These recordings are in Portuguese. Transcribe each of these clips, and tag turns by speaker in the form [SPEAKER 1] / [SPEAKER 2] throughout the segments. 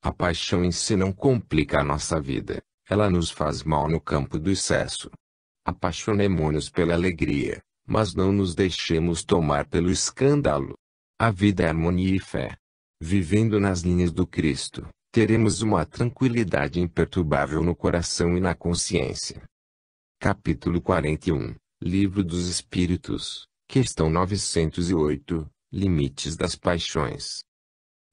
[SPEAKER 1] A paixão em si não complica a nossa vida, ela nos faz mal no campo do excesso. Apaixonemo-nos pela alegria, mas não nos deixemos tomar pelo escândalo. A vida é harmonia e fé. Vivendo nas linhas do Cristo, teremos uma tranquilidade imperturbável no coração e na consciência. Capítulo 41, Livro dos Espíritos, questão 908, Limites das paixões.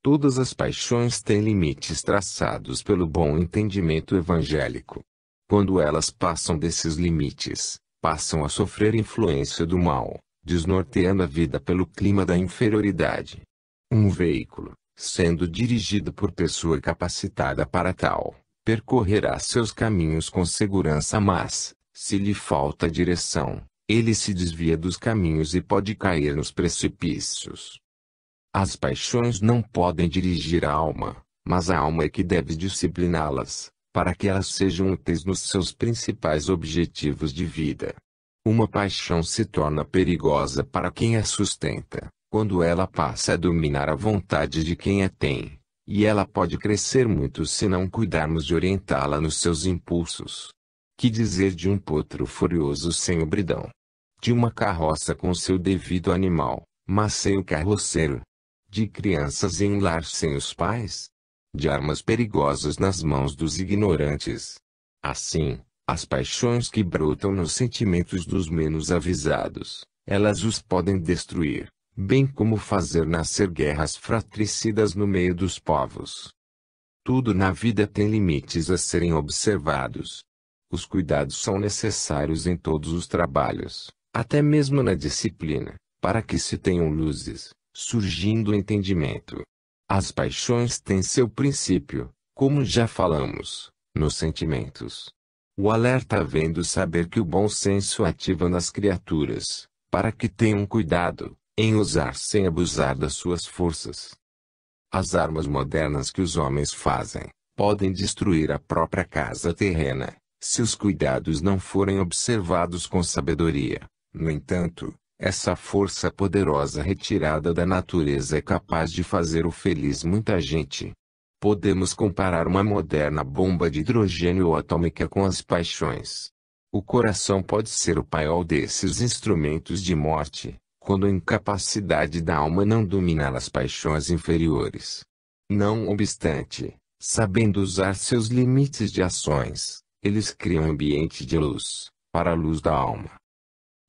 [SPEAKER 1] Todas as paixões têm limites traçados pelo bom entendimento evangélico. Quando elas passam desses limites, passam a sofrer influência do mal, desnorteando a vida pelo clima da inferioridade. Um veículo, sendo dirigido por pessoa capacitada para tal, percorrerá seus caminhos com segurança, mas, se lhe falta direção, ele se desvia dos caminhos e pode cair nos precipícios. As paixões não podem dirigir a alma, mas a alma é que deve discipliná-las, para que elas sejam úteis nos seus principais objetivos de vida. Uma paixão se torna perigosa para quem a sustenta, quando ela passa a dominar a vontade de quem a tem, e ela pode crescer muito se não cuidarmos de orientá-la nos seus impulsos. Que dizer de um potro furioso sem o bridão? De uma carroça com seu devido animal, mas sem o carroceiro? De crianças em um lar sem os pais? De armas perigosas nas mãos dos ignorantes? Assim, as paixões que brotam nos sentimentos dos menos avisados, elas os podem destruir, bem como fazer nascer guerras fratricidas no meio dos povos. Tudo na vida tem limites a serem observados. Os cuidados são necessários em todos os trabalhos, até mesmo na disciplina, para que se tenham luzes, surgindo o entendimento. As paixões têm seu princípio, como já falamos, nos sentimentos. O alerta vem do saber que o bom senso ativa nas criaturas, para que tenham cuidado, em usar sem abusar das suas forças. As armas modernas que os homens fazem, podem destruir a própria casa terrena, se os cuidados não forem observados com sabedoria. No entanto, essa força poderosa retirada da natureza é capaz de fazer o feliz muita gente. Podemos comparar uma moderna bomba de hidrogênio atômica com as paixões. O coração pode ser o paiol desses instrumentos de morte, quando a incapacidade da alma não dominar as paixões inferiores. Não obstante, sabendo usar seus limites de ações, eles criam um ambiente de luz, para a luz da alma.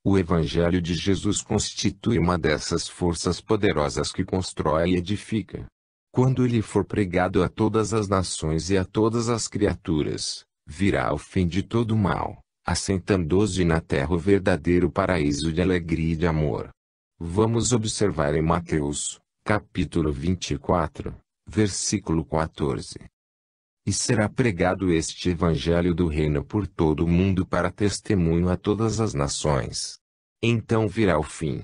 [SPEAKER 1] O Evangelho de Jesus constitui uma dessas forças poderosas que constrói e edifica. Quando ele for pregado a todas as nações e a todas as criaturas, virá o fim de todo o mal, assentando-se na terra o verdadeiro paraíso de alegria e de amor. Vamos observar em Mateus, capítulo 24, versículo 14. E será pregado este Evangelho do Reino por todo o mundo para testemunho a todas as nações. Então virá o fim.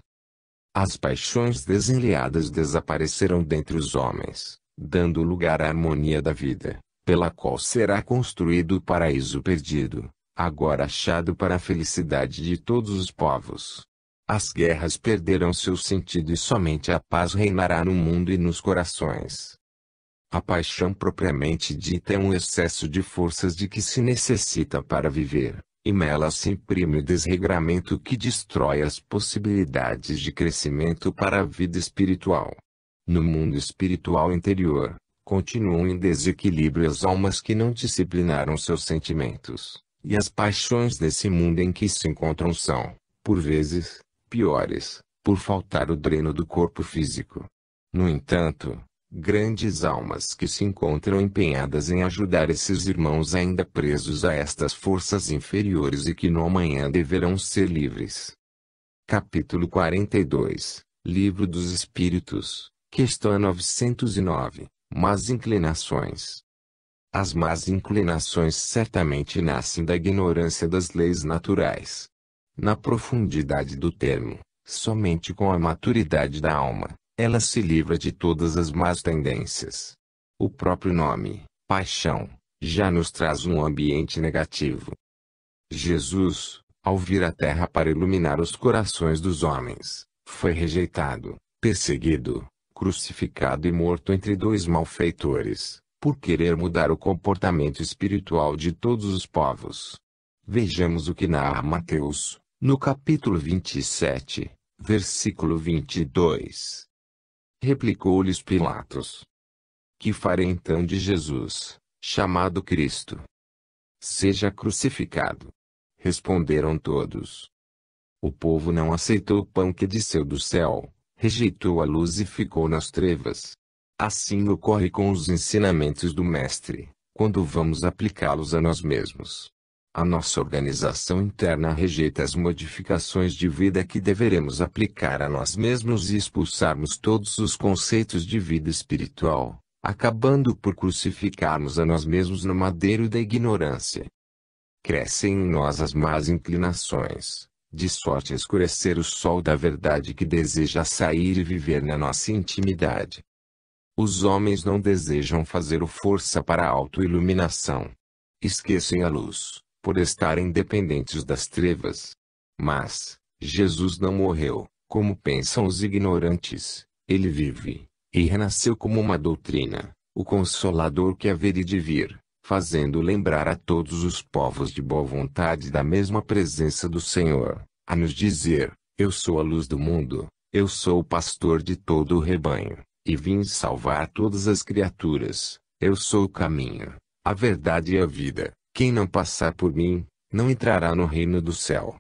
[SPEAKER 1] As paixões desenleadas desaparecerão dentre os homens, dando lugar à harmonia da vida, pela qual será construído o paraíso perdido, agora achado para a felicidade de todos os povos. As guerras perderão seu sentido e somente a paz reinará no mundo e nos corações. A paixão propriamente dita é um excesso de forças de que se necessita para viver, e nela se imprime o desregramento que destrói as possibilidades de crescimento para a vida espiritual. No mundo espiritual interior, continuam em desequilíbrio as almas que não disciplinaram seus sentimentos, e as paixões desse mundo em que se encontram são, por vezes, piores, por faltar o dreno do corpo físico. No entanto, grandes almas que se encontram empenhadas em ajudar esses irmãos ainda presos a estas forças inferiores e que no amanhã deverão ser livres. Capítulo 42, Livro dos Espíritos, questão 909, Más inclinações. As más inclinações certamente nascem da ignorância das leis naturais. Na profundidade do termo, somente com a maturidade da alma, ela se livra de todas as más tendências. O próprio nome, paixão, já nos traz um ambiente negativo. Jesus, ao vir à Terra para iluminar os corações dos homens, foi rejeitado, perseguido, crucificado e morto entre dois malfeitores, por querer mudar o comportamento espiritual de todos os povos. Vejamos o que narra Mateus, no capítulo 27, versículo 22. Replicou-lhes Pilatos: Que farei então de Jesus, chamado Cristo? Seja crucificado. Responderam todos. O povo não aceitou o pão que desceu do céu, rejeitou a luz e ficou nas trevas. Assim ocorre com os ensinamentos do Mestre, quando vamos aplicá-los a nós mesmos. A nossa organização interna rejeita as modificações de vida que deveremos aplicar a nós mesmos e expulsarmos todos os conceitos de vida espiritual, acabando por crucificarmos a nós mesmos no madeiro da ignorância. Crescem em nós as más inclinações, de sorte a escurecer o sol da verdade que deseja sair e viver na nossa intimidade. Os homens não desejam fazer força para a autoiluminação. Esquecem a luz, por estarem dependentes das trevas. Mas, Jesus não morreu, como pensam os ignorantes. Ele vive, e renasceu como uma doutrina, o Consolador que haveria de vir, fazendo lembrar a todos os povos de boa vontade da mesma presença do Senhor, a nos dizer: Eu sou a luz do mundo, eu sou o pastor de todo o rebanho, e vim salvar todas as criaturas. Eu sou o caminho, a verdade e a vida. Quem não passar por mim, não entrará no reino do céu.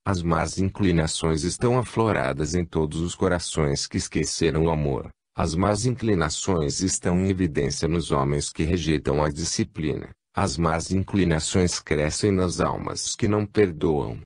[SPEAKER 1] As más inclinações estão afloradas em todos os corações que esqueceram o amor. As más inclinações estão em evidência nos homens que rejeitam a disciplina. As más inclinações crescem nas almas que não perdoam.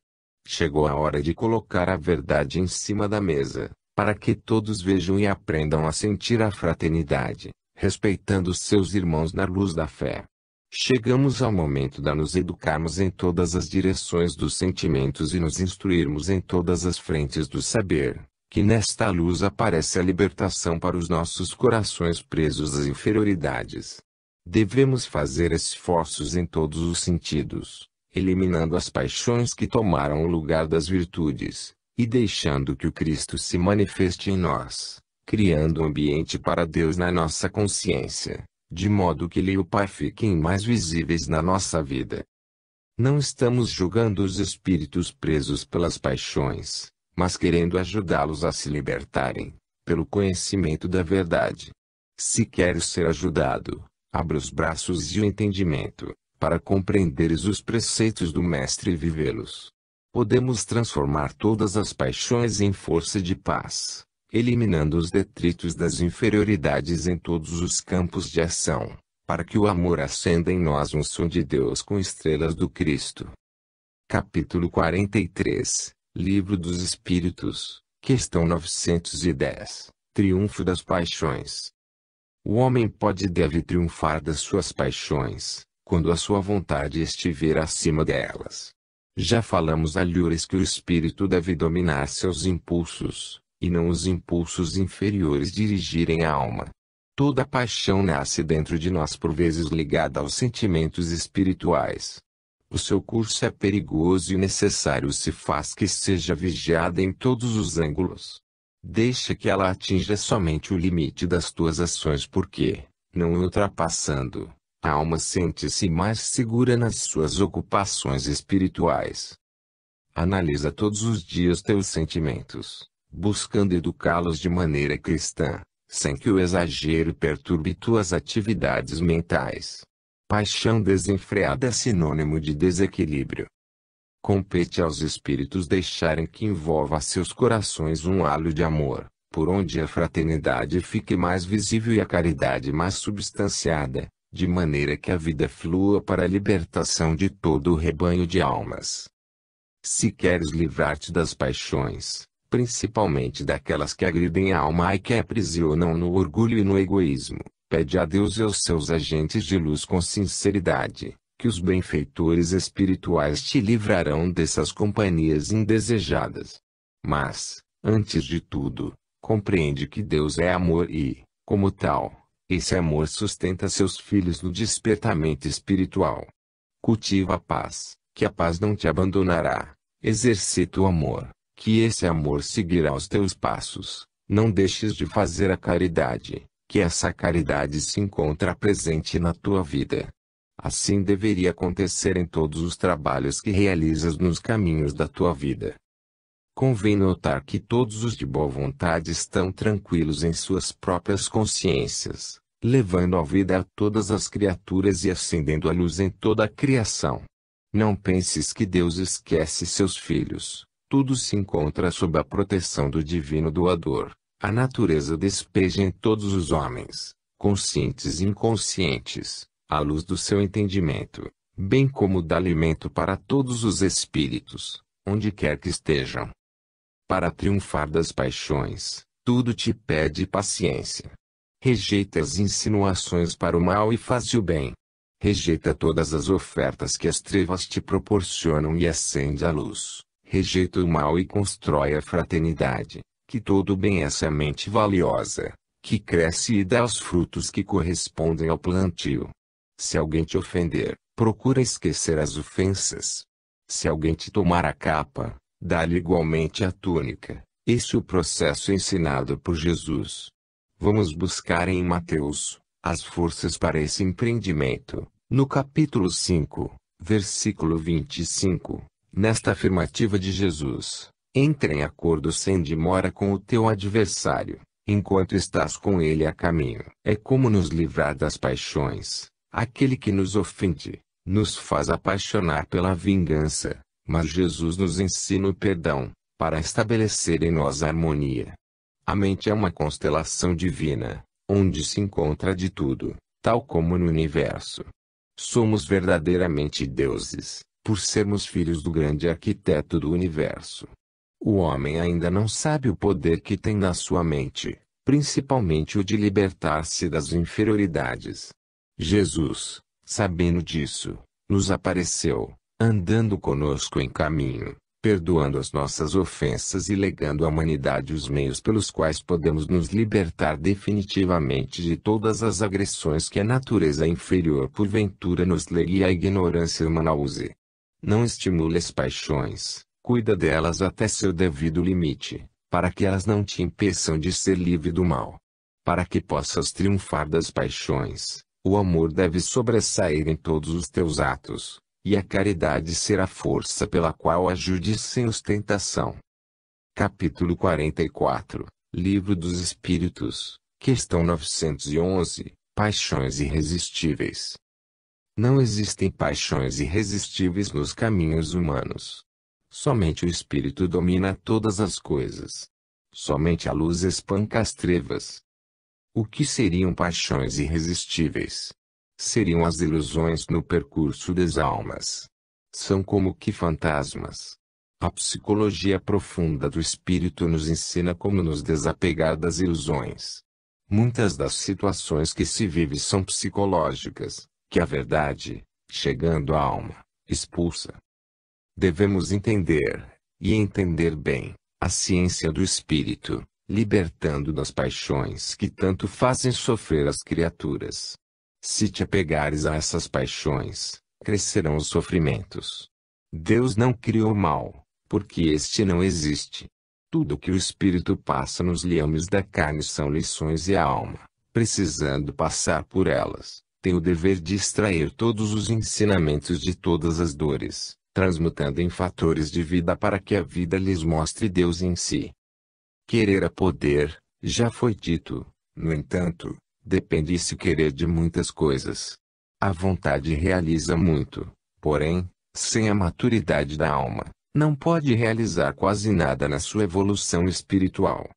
[SPEAKER 1] Chegou a hora de colocar a verdade em cima da mesa, para que todos vejam e aprendam a sentir a fraternidade, respeitando seus irmãos na luz da fé. Chegamos ao momento de nos educarmos em todas as direções dos sentimentos e nos instruirmos em todas as frentes do saber, que nesta luz aparece a libertação para os nossos corações presos às inferioridades. Devemos fazer esforços em todos os sentidos, eliminando as paixões que tomaram o lugar das virtudes, e deixando que o Cristo se manifeste em nós, criando um ambiente para Deus na nossa consciência, de modo que Ele e o Pai fiquem mais visíveis na nossa vida. Não estamos julgando os espíritos presos pelas paixões, mas querendo ajudá-los a se libertarem, pelo conhecimento da verdade. Se queres ser ajudado, abra os braços e o entendimento, para compreenderes os preceitos do Mestre e vivê-los. Podemos transformar todas as paixões em força de paz, eliminando os detritos das inferioridades em todos os campos de ação, para que o amor acenda em nós um som de Deus com estrelas do Cristo. Capítulo 43, Livro dos Espíritos, questão 910, Triunfo das Paixões. O homem pode e deve triunfar das suas paixões, quando a sua vontade estiver acima delas. Já falamos alhures que o espírito deve dominar seus impulsos, e não os impulsos inferiores dirigirem a alma. Toda paixão nasce dentro de nós por vezes ligada aos sentimentos espirituais. O seu curso é perigoso e necessário se faz que seja vigiada em todos os ângulos. Deixa que ela atinja somente o limite das tuas ações porque, não ultrapassando, a alma sente-se mais segura nas suas ocupações espirituais. Analisa todos os dias teus sentimentos, buscando educá-los de maneira cristã, sem que o exagero perturbe tuas atividades mentais. Paixão desenfreada é sinônimo de desequilíbrio. Compete aos espíritos deixarem que envolva seus corações um halo de amor, por onde a fraternidade fique mais visível e a caridade mais substanciada, de maneira que a vida flua para a libertação de todo o rebanho de almas. Se queres livrar-te das paixões, principalmente daquelas que agridem a alma e que aprisionam no orgulho e no egoísmo, pede a Deus e aos seus agentes de luz com sinceridade, que os benfeitores espirituais te livrarão dessas companhias indesejadas. Mas, antes de tudo, compreende que Deus é amor e, como tal, esse amor sustenta seus filhos no despertamento espiritual. Cultiva a paz, que a paz não te abandonará. Exercita o amor, que esse amor seguirá os teus passos. Não deixes de fazer a caridade, que essa caridade se encontra presente na tua vida. Assim deveria acontecer em todos os trabalhos que realizas nos caminhos da tua vida. Convém notar que todos os de boa vontade estão tranquilos em suas próprias consciências, levando a vida a todas as criaturas e acendendo a luz em toda a criação. Não penses que Deus esquece seus filhos. Tudo se encontra sob a proteção do Divino Doador. A natureza despeja em todos os homens, conscientes e inconscientes, a luz do seu entendimento, bem como dá alimento para todos os espíritos, onde quer que estejam. Para triunfar das paixões, tudo te pede paciência. Rejeita as insinuações para o mal e faz o bem. Rejeita todas as ofertas que as trevas te proporcionam e acende a luz. Rejeita o mal e constrói a fraternidade, que todo bem é semente valiosa, que cresce e dá os frutos que correspondem ao plantio. Se alguém te ofender, procura esquecer as ofensas. Se alguém te tomar a capa, dá-lhe igualmente a túnica. Esse é o processo ensinado por Jesus. Vamos buscar em Mateus as forças para esse empreendimento, no capítulo 5, versículo 25, nesta afirmativa de Jesus: entra em acordo sem demora com o teu adversário, enquanto estás com ele a caminho. É como nos livrar das paixões. Aquele que nos ofende, nos faz apaixonar pela vingança, mas Jesus nos ensina o perdão, para estabelecer em nós a harmonia. A mente é uma constelação divina, onde se encontra de tudo, tal como no universo. Somos verdadeiramente deuses, por sermos filhos do grande arquiteto do universo. O homem ainda não sabe o poder que tem na sua mente, principalmente o de libertar-se das inferioridades. Jesus, sabendo disso, nos apareceu, andando conosco em caminho, perdoando as nossas ofensas e legando à humanidade os meios pelos quais podemos nos libertar definitivamente de todas as agressões que a natureza inferior porventura nos legue e a ignorância humana use. Não estimule as paixões, cuida delas até seu devido limite, para que elas não te impeçam de ser livre do mal. Para que possas triunfar das paixões, o amor deve sobressair em todos os teus atos, e a caridade ser a força pela qual ajudes sem ostentação. Capítulo 44, Livro dos Espíritos, questão 911, Paixões irresistíveis. Não existem paixões irresistíveis nos caminhos humanos. Somente o Espírito domina todas as coisas. Somente a luz espanca as trevas. O que seriam paixões irresistíveis? Seriam as ilusões no percurso das almas. São como que fantasmas. A psicologia profunda do espírito nos ensina como nos desapegar das ilusões. Muitas das situações que se vive são psicológicas, que a verdade, chegando à alma, expulsa. Devemos entender, e entender bem, a ciência do espírito, libertando das paixões que tanto fazem sofrer as criaturas. Se te apegares a essas paixões, crescerão os sofrimentos. Deus não criou o mal, porque este não existe. Tudo que o espírito passa nos liames da carne são lições e a alma, precisando passar por elas, tem o dever de extrair todos os ensinamentos de todas as dores, transmutando em fatores de vida para que a vida lhes mostre Deus em si. Querer é poder, já foi dito, no entanto, depende se querer de muitas coisas. A vontade realiza muito, porém, sem a maturidade da alma, não pode realizar quase nada na sua evolução espiritual.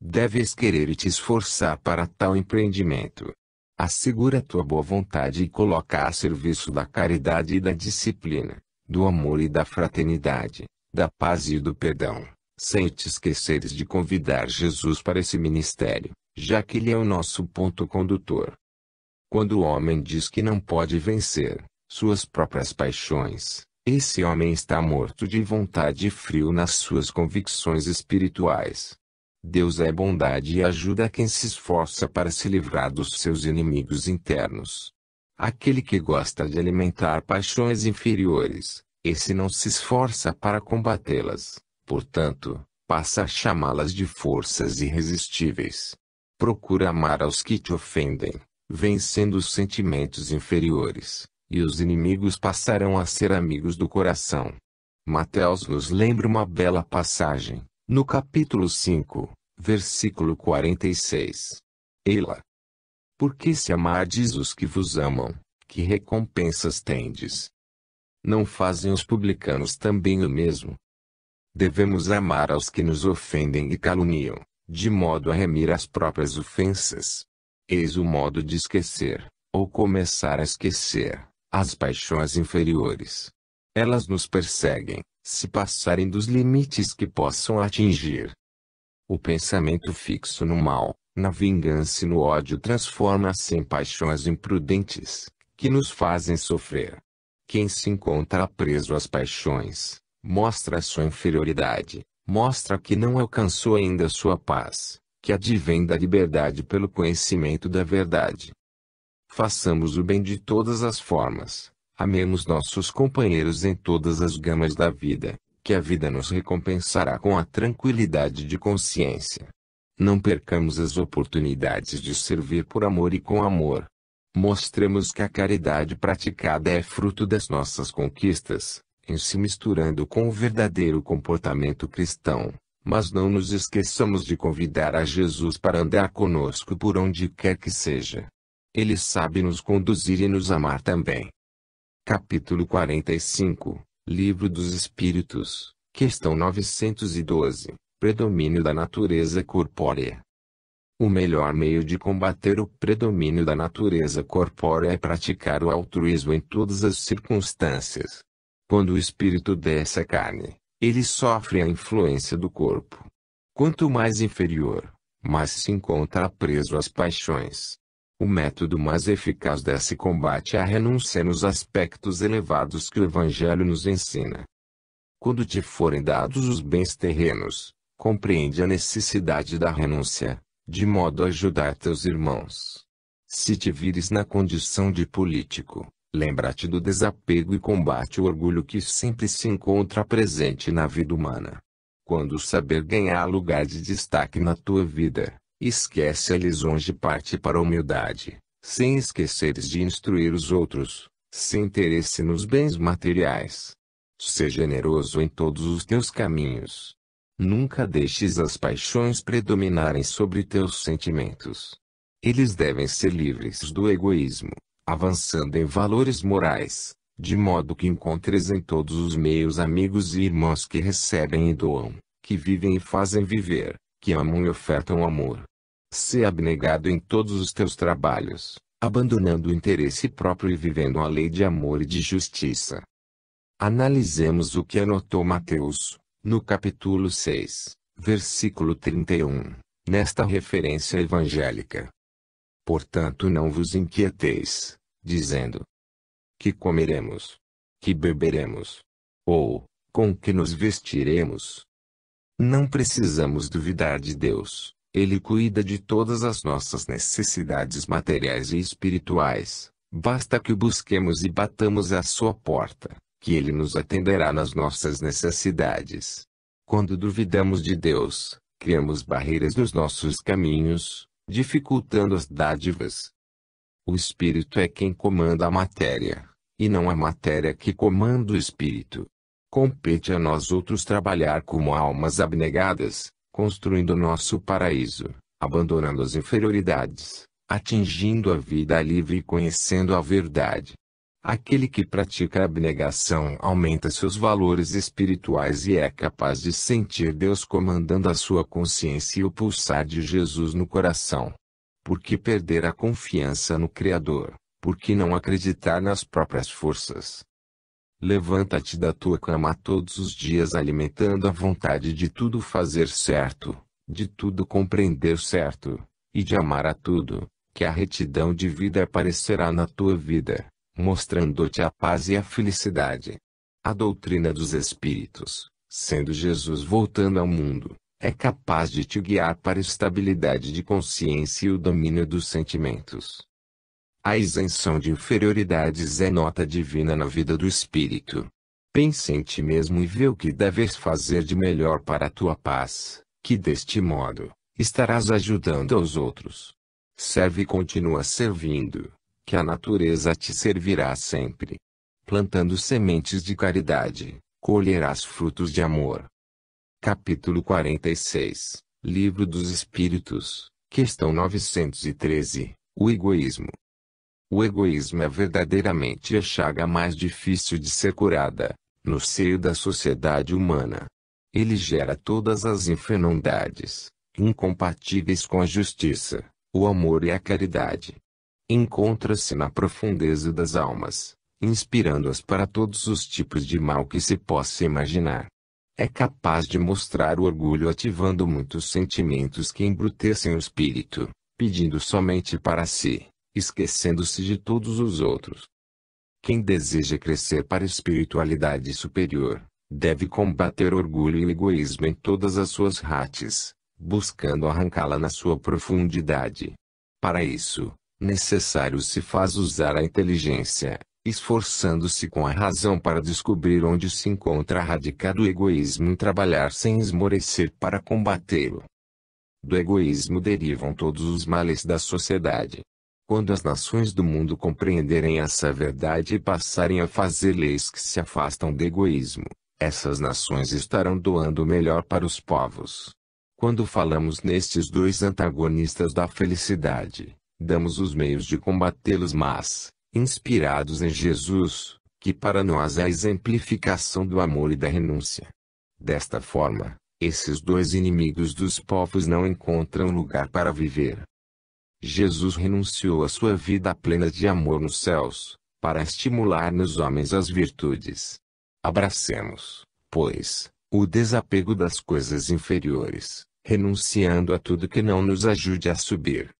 [SPEAKER 1] Deves querer e te esforçar para tal empreendimento. Assegura tua boa vontade e coloca a serviço da caridade e da disciplina, do amor e da fraternidade, da paz e do perdão, sem te esqueceres de convidar Jesus para esse ministério, já que ele é o nosso ponto condutor. Quando o homem diz que não pode vencer suas próprias paixões, esse homem está morto de vontade e frio nas suas convicções espirituais. Deus é bondade e ajuda a quem se esforça para se livrar dos seus inimigos internos. Aquele que gosta de alimentar paixões inferiores, esse não se esforça para combatê-las, portanto, passa a chamá-las de forças irresistíveis. Procura amar aos que te ofendem, vencendo os sentimentos inferiores, e os inimigos passarão a ser amigos do coração. Mateus nos lembra uma bela passagem, no capítulo 5, versículo 46. Eila. Porque se amardes os que vos amam, que recompensas tendes? Não fazem os publicanos também o mesmo? Devemos amar aos que nos ofendem e caluniam, de modo a remir as próprias ofensas. Eis o modo de esquecer, ou começar a esquecer, as paixões inferiores. Elas nos perseguem, se passarem dos limites que possam atingir. O pensamento fixo no mal, na vingança e no ódio transforma-se em paixões imprudentes, que nos fazem sofrer. Quem se encontra preso às paixões, mostra a sua inferioridade, mostra que não alcançou ainda sua paz, que advém da liberdade pelo conhecimento da verdade. Façamos o bem de todas as formas, amemos nossos companheiros em todas as gamas da vida, que a vida nos recompensará com a tranquilidade de consciência. Não percamos as oportunidades de servir por amor e com amor. Mostremos que a caridade praticada é fruto das nossas conquistas, em se misturando com o verdadeiro comportamento cristão, mas não nos esqueçamos de convidar a Jesus para andar conosco por onde quer que seja. Ele sabe nos conduzir e nos amar também. Capítulo 45, Livro dos Espíritos, questão 912, Predomínio da natureza corpórea. O melhor meio de combater o predomínio da natureza corpórea é praticar o altruísmo em todas as circunstâncias. Quando o espírito desce à carne, ele sofre a influência do corpo. Quanto mais inferior, mais se encontra preso às paixões. O método mais eficaz desse combate é a renúncia nos aspectos elevados que o Evangelho nos ensina. Quando te forem dados os bens terrenos, compreende a necessidade da renúncia, de modo a ajudar teus irmãos. Se te vires na condição de político, lembra-te do desapego e combate o orgulho que sempre se encontra presente na vida humana. Quando o saber ganhar lugar de destaque na tua vida, esquece a lisonja e parte para a humildade, sem esqueceres de instruir os outros, sem interesse nos bens materiais. Seja generoso em todos os teus caminhos. Nunca deixes as paixões predominarem sobre teus sentimentos. Eles devem ser livres do egoísmo, avançando em valores morais, de modo que encontres em todos os meios amigos e irmãos que recebem e doam, que vivem e fazem viver, que amam e ofertam amor. Sê abnegado em todos os teus trabalhos, abandonando o interesse próprio e vivendo a lei de amor e de justiça. Analisemos o que anotou Mateus, no capítulo 6, versículo 31, nesta referência evangélica. Portanto não vos inquieteis, dizendo: que comeremos? Que beberemos? Ou, com que nos vestiremos? Não precisamos duvidar de Deus, Ele cuida de todas as nossas necessidades materiais e espirituais, basta que o busquemos e batamos à sua porta, que Ele nos atenderá nas nossas necessidades. Quando duvidamos de Deus, criamos barreiras nos nossos caminhos, dificultando as dádivas. O Espírito é quem comanda a matéria, e não a matéria que comanda o Espírito. Compete a nós outros trabalhar como almas abnegadas, construindo nosso paraíso, abandonando as inferioridades, atingindo a vida livre e conhecendo a verdade. Aquele que pratica a abnegação aumenta seus valores espirituais e é capaz de sentir Deus comandando a sua consciência e o pulsar de Jesus no coração. Por que perder a confiança no Criador? Por que não acreditar nas próprias forças? Levanta-te da tua cama todos os dias alimentando a vontade de tudo fazer certo, de tudo compreender certo, e de amar a tudo, que a retidão de vida aparecerá na tua vida, mostrando-te a paz e a felicidade. A doutrina dos Espíritos, sendo Jesus voltando ao mundo, é capaz de te guiar para a estabilidade de consciência e o domínio dos sentimentos. A isenção de inferioridades é nota divina na vida do espírito. Pense em ti mesmo e vê o que deves fazer de melhor para a tua paz, que deste modo, estarás ajudando aos outros. Serve e continua servindo, que a natureza te servirá sempre. Plantando sementes de caridade, colherás frutos de amor. Capítulo 46, Livro dos Espíritos, questão 913, o egoísmo. O egoísmo é verdadeiramente a chaga mais difícil de ser curada, no seio da sociedade humana. Ele gera todas as enfermidades, incompatíveis com a justiça, o amor e a caridade. Encontra-se na profundeza das almas, inspirando-as para todos os tipos de mal que se possa imaginar. É capaz de mostrar o orgulho ativando muitos sentimentos que embrutecem o espírito, pedindo somente para si, esquecendo-se de todos os outros. Quem deseja crescer para a espiritualidade superior, deve combater o orgulho e o egoísmo em todas as suas rates, buscando arrancá-la na sua profundidade. Para isso, necessário se faz usar a inteligência, esforçando-se com a razão para descobrir onde se encontra radicado o egoísmo e trabalhar sem esmorecer para combatê-lo. Do egoísmo derivam todos os males da sociedade. Quando as nações do mundo compreenderem essa verdade e passarem a fazer leis que se afastam do egoísmo, essas nações estarão doando o melhor para os povos. Quando falamos nestes dois antagonistas da felicidade, damos os meios de combatê-los, mas, inspirados em Jesus, que para nós é a exemplificação do amor e da renúncia. Desta forma, esses dois inimigos dos povos não encontram lugar para viver. Jesus renunciou à sua vida plena de amor nos céus, para estimular nos homens as virtudes. Abracemos, pois, o desapego das coisas inferiores, renunciando a tudo que não nos ajude a subir.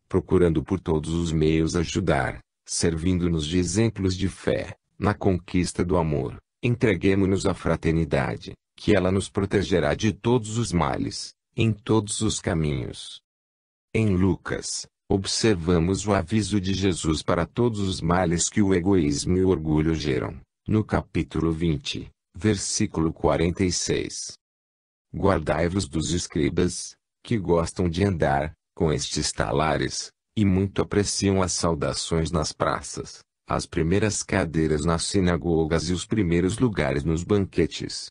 [SPEAKER 1] Procurando por todos os meios ajudar, servindo-nos de exemplos de fé, na conquista do amor, entreguemo-nos à fraternidade, que ela nos protegerá de todos os males, em todos os caminhos. Em Lucas, observamos o aviso de Jesus para todos os males que o egoísmo e o orgulho geram, no capítulo 20, versículo 46. Guardai-vos dos escribas, que gostam de andar, com estes talares, e muito apreciam as saudações nas praças, as primeiras cadeiras nas sinagogas e os primeiros lugares nos banquetes.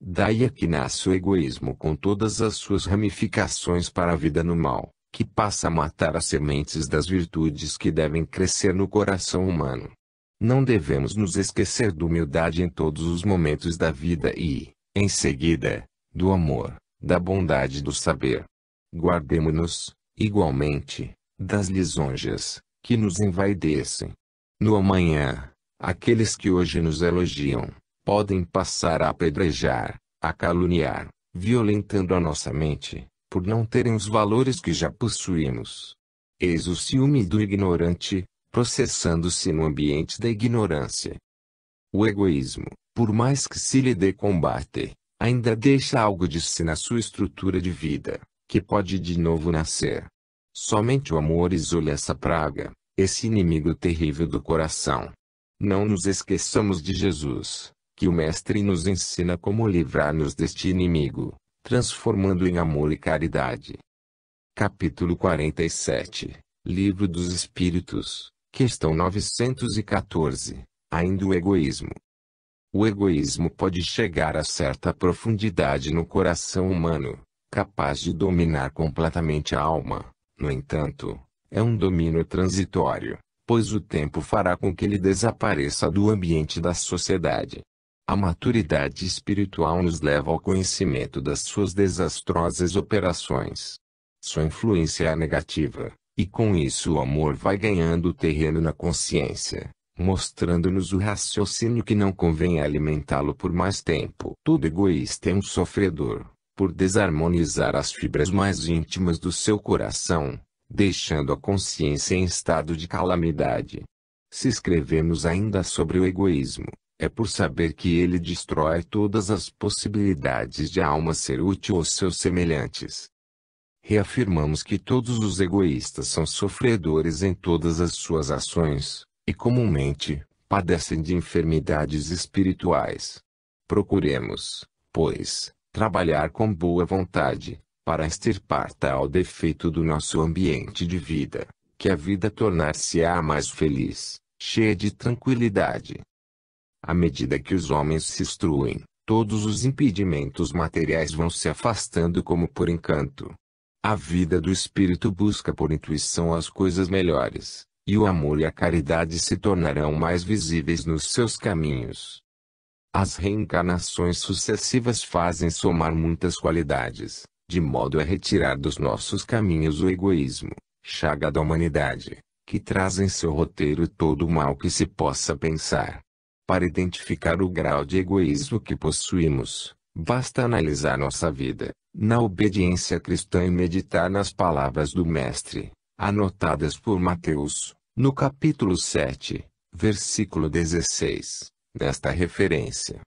[SPEAKER 1] Daí é que nasce o egoísmo com todas as suas ramificações para a vida no mal, que passa a matar as sementes das virtudes que devem crescer no coração humano. Não devemos nos esquecer da humildade em todos os momentos da vida e, em seguida, do amor, da bondade e do saber. Guardemo-nos, igualmente, das lisonjas, que nos envaidecem. No amanhã, aqueles que hoje nos elogiam, podem passar a apedrejar, a caluniar, violentando a nossa mente, por não terem os valores que já possuímos. Eis o ciúme do ignorante, processando-se no ambiente da ignorância. O egoísmo, por mais que se lhe dê combate, ainda deixa algo de si na sua estrutura de vida, que pode de novo nascer. Somente o amor isola essa praga, esse inimigo terrível do coração. Não nos esqueçamos de Jesus, que o Mestre nos ensina como livrar-nos deste inimigo, transformando em amor e caridade. Capítulo 47, Livro dos Espíritos, questão 914, ainda o egoísmo. O egoísmo pode chegar a certa profundidade no coração humano, capaz de dominar completamente a alma. No entanto, é um domínio transitório, pois o tempo fará com que ele desapareça do ambiente da sociedade. A maturidade espiritual nos leva ao conhecimento das suas desastrosas operações. Sua influência é negativa, e com isso o amor vai ganhando terreno na consciência, mostrando-nos o raciocínio que não convém alimentá-lo por mais tempo. Todo egoísta é um sofredor, por desarmonizar as fibras mais íntimas do seu coração, deixando a consciência em estado de calamidade. Se escrevemos ainda sobre o egoísmo, é por saber que ele destrói todas as possibilidades de a alma ser útil aos seus semelhantes. Reafirmamos que todos os egoístas são sofredores em todas as suas ações, e comumente, padecem de enfermidades espirituais. Procuremos, pois, trabalhar com boa vontade, para extirpar tal defeito do nosso ambiente de vida, que a vida tornar-se-á mais feliz, cheia de tranquilidade. À medida que os homens se instruem, todos os impedimentos materiais vão se afastando como por encanto. A vida do espírito busca por intuição as coisas melhores, e o amor e a caridade se tornarão mais visíveis nos seus caminhos. As reencarnações sucessivas fazem somar muitas qualidades, de modo a retirar dos nossos caminhos o egoísmo, chaga da humanidade, que traz em seu roteiro todo o mal que se possa pensar. Para identificar o grau de egoísmo que possuímos, basta analisar nossa vida, na obediência cristã e meditar nas palavras do Mestre, anotadas por Mateus, no capítulo 7, versículo 16, nesta referência.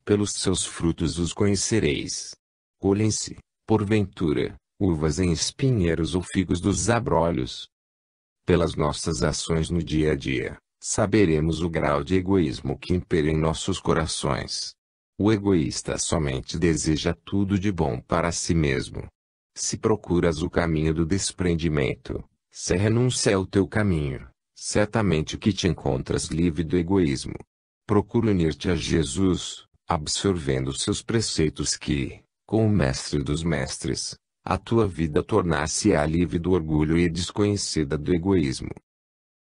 [SPEAKER 1] Pelos seus frutos os conhecereis. Colhem-se, porventura, uvas em espinheiros ou figos dos abrolhos? Pelas nossas ações no dia a dia, saberemos o grau de egoísmo que impera em nossos corações. O egoísta somente deseja tudo de bom para si mesmo. Se procuras o caminho do desprendimento, se renuncia ao teu caminho, certamente que te encontras livre do egoísmo. Procura unir-te a Jesus, absorvendo seus preceitos que, com o Mestre dos Mestres, a tua vida tornar-se-á livre do orgulho e desconhecida do egoísmo.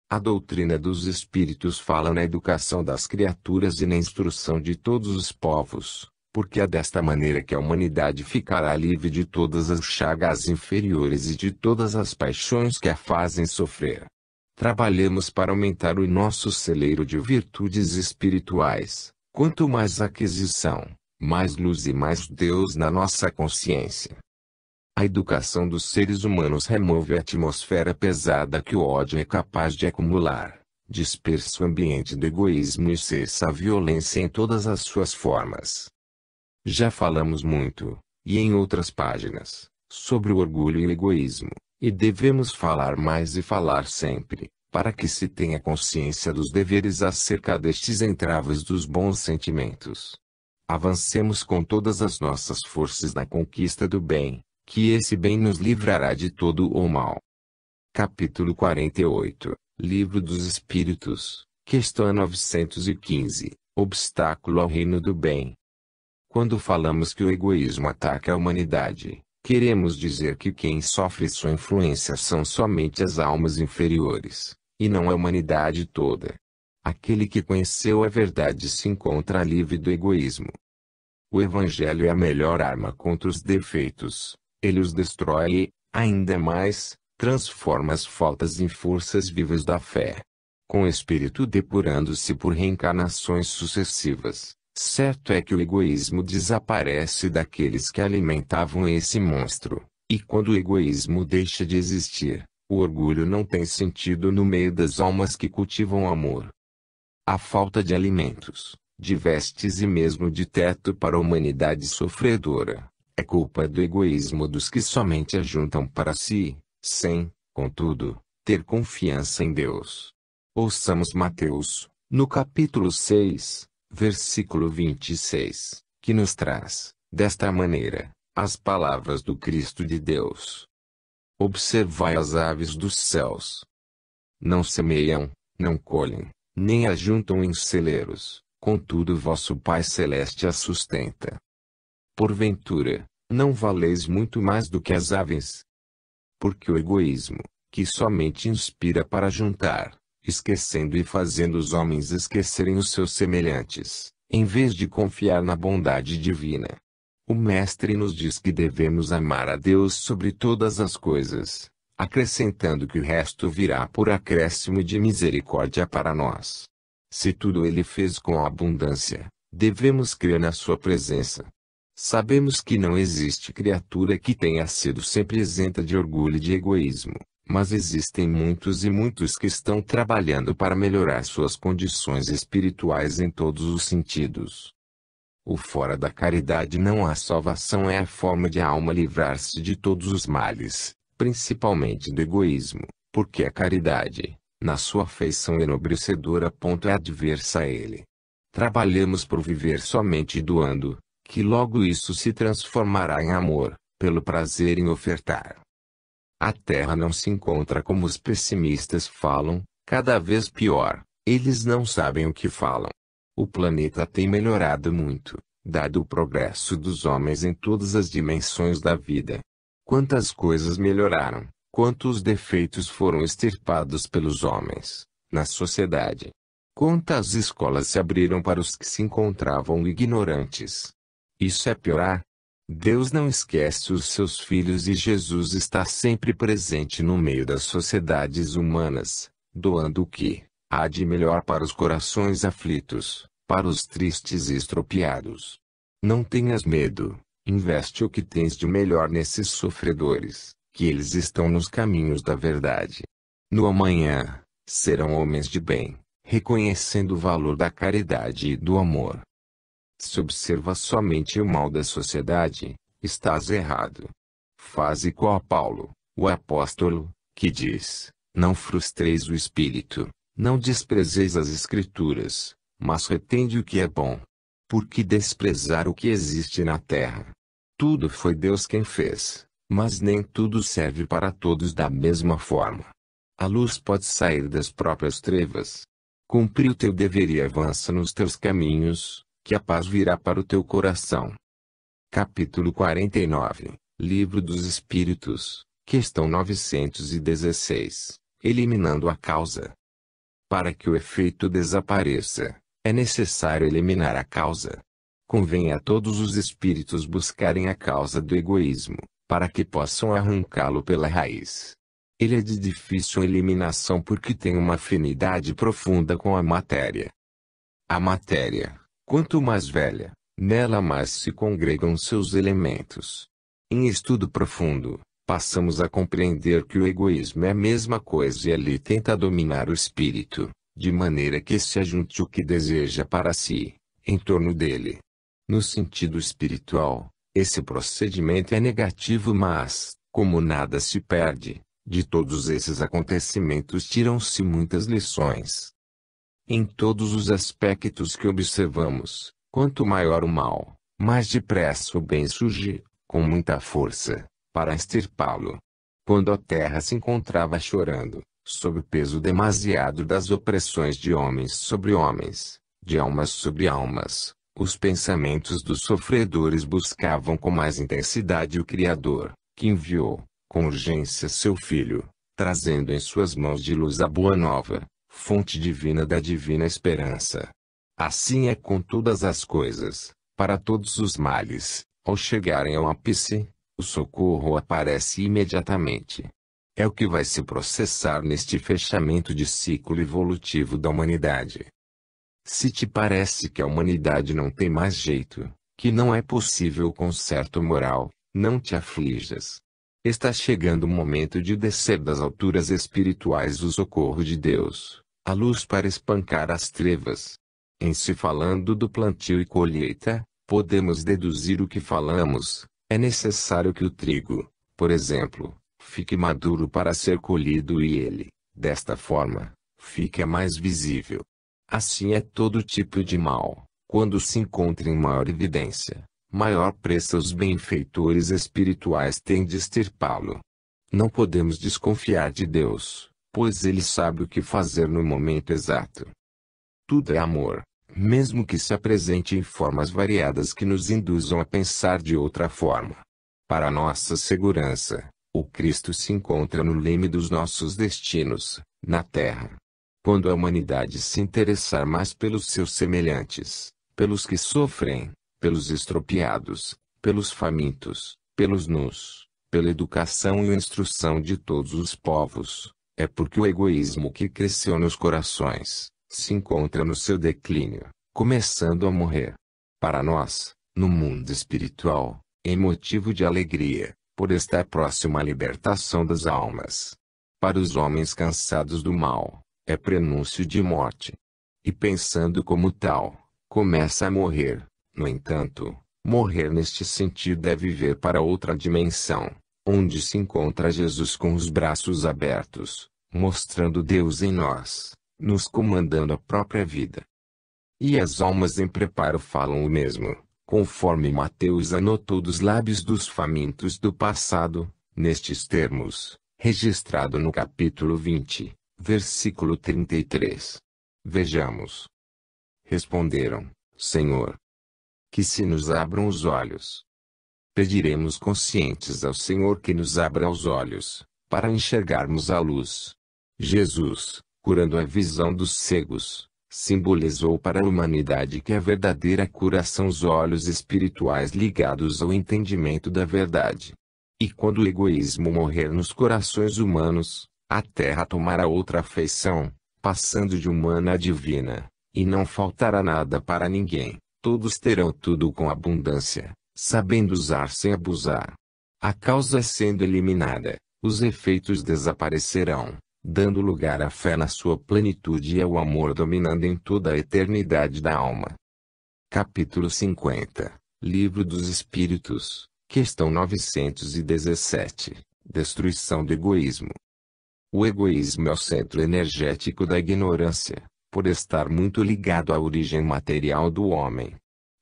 [SPEAKER 1] A doutrina dos Espíritos fala na educação das criaturas e na instrução de todos os povos, porque é desta maneira que a humanidade ficará livre de todas as chagas inferiores e de todas as paixões que a fazem sofrer. Trabalhemos para aumentar o nosso celeiro de virtudes espirituais. Quanto mais aquisição, mais luz e mais Deus na nossa consciência. A educação dos seres humanos remove a atmosfera pesada que o ódio é capaz de acumular, dispersa o ambiente do egoísmo e cessa a violência em todas as suas formas. Já falamos muito, e em outras páginas, sobre o orgulho e o egoísmo, e devemos falar mais e falar sempre, para que se tenha consciência dos deveres acerca destes entraves dos bons sentimentos. Avancemos com todas as nossas forças na conquista do bem, que esse bem nos livrará de todo o mal. Capítulo 48, Livro dos Espíritos, questão 915, Obstáculo ao reino do bem. Quando falamos que o egoísmo ataca a humanidade, queremos dizer que quem sofre sua influência são somente as almas inferiores, e não a humanidade toda. Aquele que conheceu a verdade se encontra livre do egoísmo. O Evangelho é a melhor arma contra os defeitos. Ele os destrói e, ainda mais, transforma as faltas em forças vivas da fé. Com o espírito depurando-se por reencarnações sucessivas, certo é que o egoísmo desaparece daqueles que alimentavam esse monstro, e quando o egoísmo deixa de existir, o orgulho não tem sentido no meio das almas que cultivam amor. A falta de alimentos, de vestes e mesmo de teto para a humanidade sofredora, é culpa do egoísmo dos que somente ajuntam para si, sem, contudo, ter confiança em Deus. Ouçamos Mateus, no capítulo 6, versículo 26, que nos traz, desta maneira, as palavras do Cristo de Deus. Observai as aves dos céus. Não semeiam, não colhem, nem ajuntam em celeiros, contudo vosso Pai Celeste as sustenta. Porventura, não valeis muito mais do que as aves? Porque o egoísmo, que somente inspira para juntar, esquecendo e fazendo os homens esquecerem os seus semelhantes, em vez de confiar na bondade divina. O Mestre nos diz que devemos amar a Deus sobre todas as coisas, acrescentando que o resto virá por acréscimo de misericórdia para nós. Se tudo Ele fez com abundância, devemos crer na sua presença. Sabemos que não existe criatura que tenha sido sempre isenta de orgulho e de egoísmo, mas existem muitos e muitos que estão trabalhando para melhorar suas condições espirituais em todos os sentidos. O fora da caridade não há salvação é a forma de a alma livrar-se de todos os males, principalmente do egoísmo, porque a caridade, na sua feição enobrecedora, é adversa a ele. Trabalhamos por viver somente doando, que logo isso se transformará em amor, pelo prazer em ofertar. A Terra não se encontra como os pessimistas falam, cada vez pior. Eles não sabem o que falam. O planeta tem melhorado muito, dado o progresso dos homens em todas as dimensões da vida. Quantas coisas melhoraram, quantos defeitos foram extirpados pelos homens, na sociedade. Quantas escolas se abriram para os que se encontravam ignorantes. Isso é piorar. Deus não esquece os seus filhos e Jesus está sempre presente no meio das sociedades humanas, doando o que há de melhor para os corações aflitos, para os tristes e estropiados. Não tenhas medo, investe o que tens de melhor nesses sofredores, que eles estão nos caminhos da verdade. No amanhã, serão homens de bem, reconhecendo o valor da caridade e do amor. Se observa somente o mal da sociedade, estás errado. Faze igual a Paulo, o apóstolo, que diz: não frustreis o espírito, não desprezeis as escrituras, mas retende o que é bom. Por que desprezar o que existe na terra? Tudo foi Deus quem fez, mas nem tudo serve para todos da mesma forma. A luz pode sair das próprias trevas. Cumpre o teu dever e avança nos teus caminhos, que a paz virá para o teu coração. Capítulo 49, Livro dos Espíritos, questão 916, eliminando a causa. Para que o efeito desapareça, é necessário eliminar a causa. Convém a todos os espíritos buscarem a causa do egoísmo, para que possam arrancá-lo pela raiz. Ele é de difícil eliminação porque tem uma afinidade profunda com a matéria. A matéria, quanto mais velha, nela mais se congregam seus elementos. Em estudo profundo, passamos a compreender que o egoísmo é a mesma coisa e ele tenta dominar o espírito, de maneira que se ajunte o que deseja para si, em torno dele. No sentido espiritual, esse procedimento é negativo, mas, como nada se perde, de todos esses acontecimentos tiram-se muitas lições. Em todos os aspectos que observamos, quanto maior o mal, mais depressa o bem surge, com muita força, para extirpá-lo. Quando a terra se encontrava chorando, sob o peso demasiado das opressões de homens sobre homens, de almas sobre almas, os pensamentos dos sofredores buscavam com mais intensidade o Criador, que enviou, com urgência seu Filho, trazendo em suas mãos de luz a boa nova, fonte divina da divina esperança. Assim é com todas as coisas, para todos os males, ao chegarem ao ápice, o socorro aparece imediatamente. É o que vai se processar neste fechamento de ciclo evolutivo da humanidade. Se te parece que a humanidade não tem mais jeito, que não é possível conserto moral, não te aflijas. Está chegando o momento de descer das alturas espirituais o socorro de Deus, a luz para espancar as trevas. Em se falando do plantio e colheita, podemos deduzir o que falamos. É necessário que o trigo, por exemplo, fique maduro para ser colhido e ele, desta forma, fique mais visível. Assim é todo tipo de mal, quando se encontra em maior evidência, maior pressa os benfeitores espirituais têm de extirpá-lo. Não podemos desconfiar de Deus, pois Ele sabe o que fazer no momento exato. Tudo é amor, mesmo que se apresente em formas variadas que nos induzam a pensar de outra forma. Para nossa segurança, o Cristo se encontra no leme dos nossos destinos, na Terra. Quando a humanidade se interessar mais pelos seus semelhantes, pelos que sofrem, pelos estropiados, pelos famintos, pelos nus, pela educação e instrução de todos os povos, é porque o egoísmo que cresceu nos corações, se encontra no seu declínio, começando a morrer. Para nós, no mundo espiritual, é motivo de alegria, por estar próximo à libertação das almas. Para os homens cansados do mal, é prenúncio de morte. E pensando como tal, começa a morrer. No entanto, morrer neste sentido é viver para outra dimensão, onde se encontra Jesus com os braços abertos, mostrando Deus em nós, nos comandando a própria vida. E as almas em preparo falam o mesmo, conforme Mateus anotou dos lábios dos famintos do passado, nestes termos, registrado no capítulo 20, versículo 33. Vejamos. Responderam: Senhor, que se nos abram os olhos. Pediremos conscientes ao Senhor que nos abra os olhos, para enxergarmos a luz. Jesus, curando a visão dos cegos, simbolizou para a humanidade que a verdadeira cura são os olhos espirituais ligados ao entendimento da verdade. E quando o egoísmo morrer nos corações humanos, a terra tomará outra feição, passando de humana a divina, e não faltará nada para ninguém. Todos terão tudo com abundância, sabendo usar sem abusar. A causa sendo eliminada, os efeitos desaparecerão, dando lugar à fé na sua plenitude e ao amor dominando em toda a eternidade da alma. Capítulo 50. Livro dos Espíritos, questão 917. Destruição do egoísmo. O egoísmo é o centro energético da ignorância, por estar muito ligado à origem material do homem.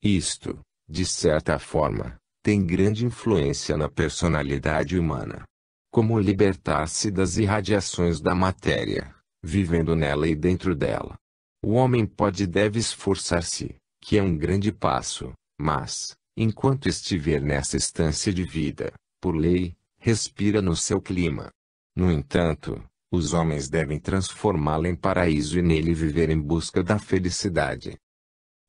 [SPEAKER 1] Isto, de certa forma, tem grande influência na personalidade humana. Como libertar-se das irradiações da matéria, vivendo nela e dentro dela? O homem pode e deve esforçar-se, que é um grande passo, mas, enquanto estiver nessa estância de vida, por lei, respira no seu clima. No entanto, os homens devem transformá-lo em paraíso e nele viver em busca da felicidade.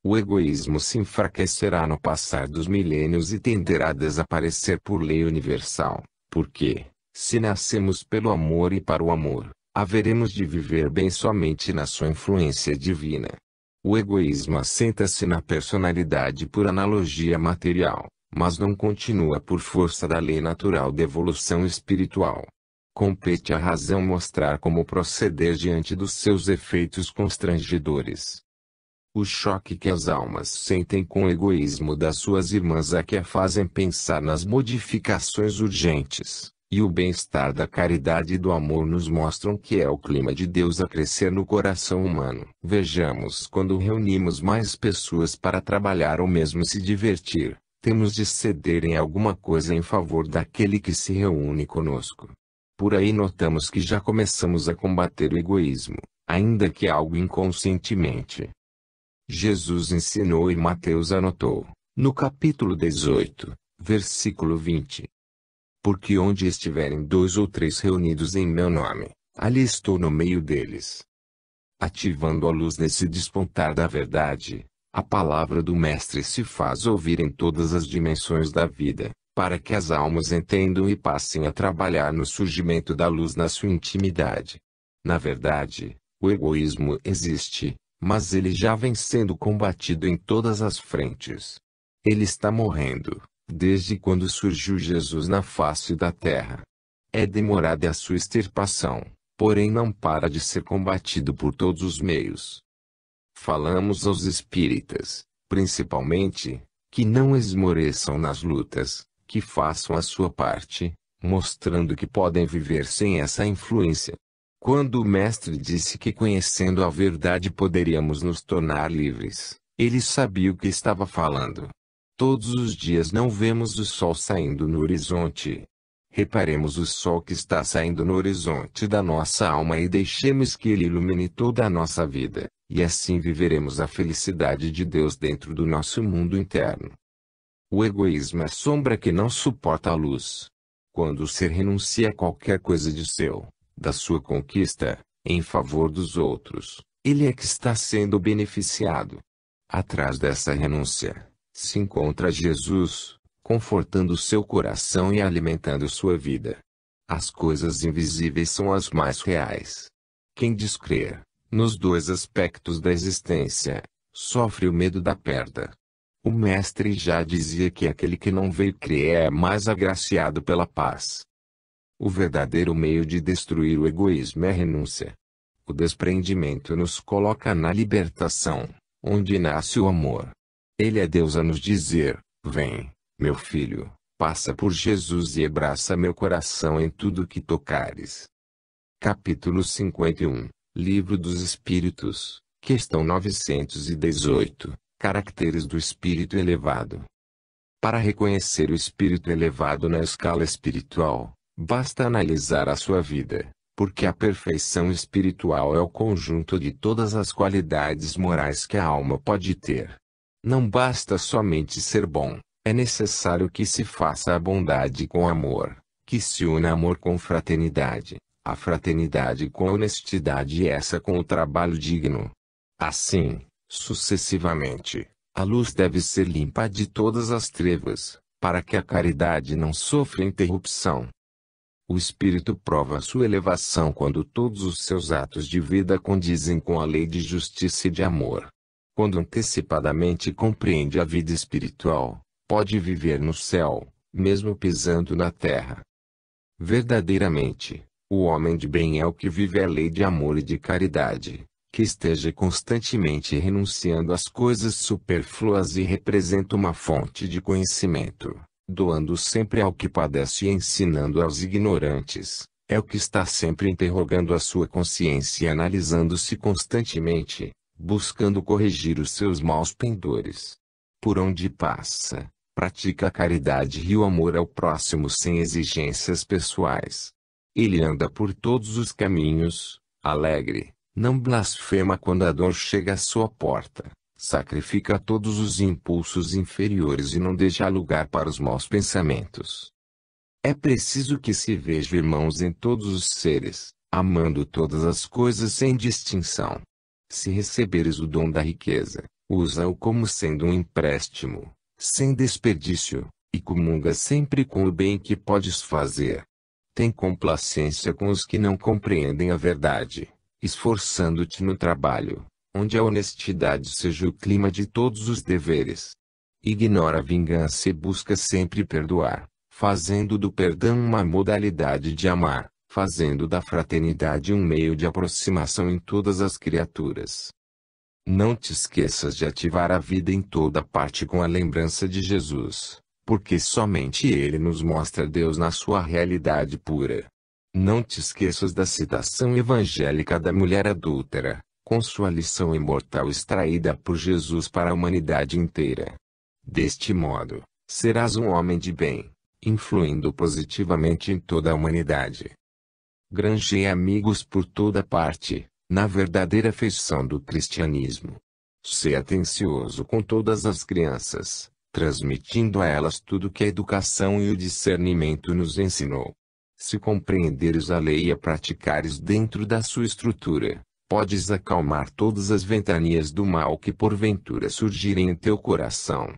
[SPEAKER 1] O egoísmo se enfraquecerá no passar dos milênios e tenderá a desaparecer por lei universal, porque, se nascemos pelo amor e para o amor, haveremos de viver bem somente na sua influência divina. O egoísmo assenta-se na personalidade por analogia material, mas não continua por força da lei natural da evolução espiritual. Compete à razão mostrar como proceder diante dos seus efeitos constrangedores. O choque que as almas sentem com o egoísmo das suas irmãs é que a fazem pensar nas modificações urgentes, e o bem-estar da caridade e do amor nos mostram que é o clima de Deus a crescer no coração humano. Vejamos, quando reunimos mais pessoas para trabalhar ou mesmo se divertir, temos de ceder em alguma coisa em favor daquele que se reúne conosco. Por aí notamos que já começamos a combater o egoísmo, ainda que algo inconscientemente. Jesus ensinou e Mateus anotou, no capítulo 18, versículo 20. Porque onde estiverem 2 ou 3 reunidos em meu nome, ali estou no meio deles. Ativando a luz nesse despontar da verdade, a palavra do Mestre se faz ouvir em todas as dimensões da vida, para que as almas entendam e passem a trabalhar no surgimento da luz na sua intimidade. Na verdade, o egoísmo existe, mas ele já vem sendo combatido em todas as frentes. Ele está morrendo, desde quando surgiu Jesus na face da terra. É demorada a sua extirpação, porém não para de ser combatido por todos os meios. Falamos aos espíritas, principalmente, que não esmoreçam nas lutas, que façam a sua parte, mostrando que podem viver sem essa influência. Quando o Mestre disse que conhecendo a verdade poderíamos nos tornar livres, ele sabia o que estava falando. Todos os dias não vemos o sol saindo no horizonte. Reparemos o sol que está saindo no horizonte da nossa alma e deixemos que ele ilumine toda a nossa vida, e assim viveremos a felicidade de Deus dentro do nosso mundo interno. O egoísmo é sombra que não suporta a luz. Quando o ser renuncia a qualquer coisa de seu, da sua conquista, em favor dos outros, ele é que está sendo beneficiado. Atrás dessa renúncia, se encontra Jesus, confortando seu coração e alimentando sua vida. As coisas invisíveis são as mais reais. Quem descrer, nos 2 aspectos da existência, sofre o medo da perda. O Mestre já dizia que aquele que não veio crer é mais agraciado pela paz. O verdadeiro meio de destruir o egoísmo é a renúncia. O desprendimento nos coloca na libertação, onde nasce o amor. Ele é Deus a nos dizer: vem, meu filho, passa por Jesus e abraça meu coração em tudo que tocares. Capítulo 51, Livro dos Espíritos, questão 918. Caracteres do espírito elevado. Para reconhecer o espírito elevado na escala espiritual, basta analisar a sua vida, porque a perfeição espiritual é o conjunto de todas as qualidades morais que a alma pode ter. Não basta somente ser bom, é necessário que se faça a bondade com amor, que se una amor com fraternidade, a fraternidade com honestidade e essa com o trabalho digno. Assim, sucessivamente, a luz deve ser limpa de todas as trevas, para que a caridade não sofra interrupção. O espírito prova sua elevação quando todos os seus atos de vida condizem com a lei de justiça e de amor. Quando antecipadamente compreende a vida espiritual, pode viver no céu, mesmo pisando na terra. Verdadeiramente, o homem de bem é o que vive a lei de amor e de caridade, que esteja constantemente renunciando às coisas supérfluas e representa uma fonte de conhecimento, doando sempre ao que padece e ensinando aos ignorantes. É o que está sempre interrogando a sua consciência e analisando-se constantemente, buscando corrigir os seus maus pendores. Por onde passa, pratica a caridade e o amor ao próximo sem exigências pessoais. Ele anda por todos os caminhos, alegre, não blasfema quando a dor chega à sua porta, sacrifica todos os impulsos inferiores e não deixa lugar para os maus pensamentos. É preciso que se veja irmãos em todos os seres, amando todas as coisas sem distinção. Se receberes o dom da riqueza, usa-o como sendo um empréstimo, sem desperdício, e comunga sempre com o bem que podes fazer. Tem complacência com os que não compreendem a verdade, esforçando-te no trabalho, onde a honestidade seja o clima de todos os deveres. Ignora a vingança e busca sempre perdoar, fazendo do perdão uma modalidade de amar, fazendo da fraternidade um meio de aproximação em todas as criaturas. Não te esqueças de ativar a vida em toda parte com a lembrança de Jesus, porque somente Ele nos mostra Deus na sua realidade pura. Não te esqueças da citação evangélica da mulher adúltera, com sua lição imortal extraída por Jesus para a humanidade inteira. Deste modo, serás um homem de bem, influindo positivamente em toda a humanidade. Granjei amigos por toda parte, na verdadeira feição do cristianismo. Sê atencioso com todas as crianças, transmitindo a elas tudo que a educação e o discernimento nos ensinou. Se compreenderes a lei e a praticares dentro da sua estrutura, podes acalmar todas as ventanias do mal que porventura surgirem em teu coração.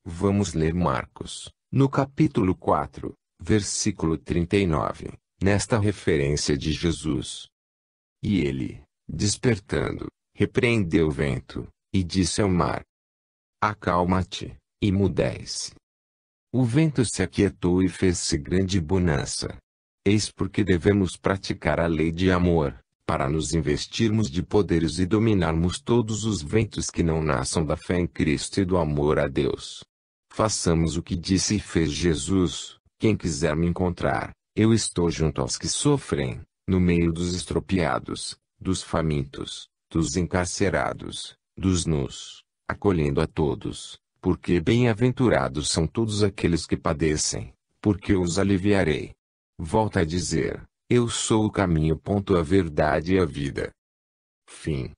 [SPEAKER 1] Vamos ler Marcos, no capítulo 4, versículo 39, nesta referência de Jesus. E ele, despertando, repreendeu o vento, e disse ao mar: acalma-te, e mudece. O vento se aquietou e fez-se grande bonança. Eis porque devemos praticar a lei de amor, para nos investirmos de poderes e dominarmos todos os ventos que não nasçam da fé em Cristo e do amor a Deus. Façamos o que disse e fez Jesus: quem quiser me encontrar, eu estou junto aos que sofrem, no meio dos estropiados, dos famintos, dos encarcerados, dos nus, acolhendo a todos, porque bem-aventurados são todos aqueles que padecem, porque os aliviarei. Volta a dizer: eu sou o caminho, a verdade e a vida. Fim.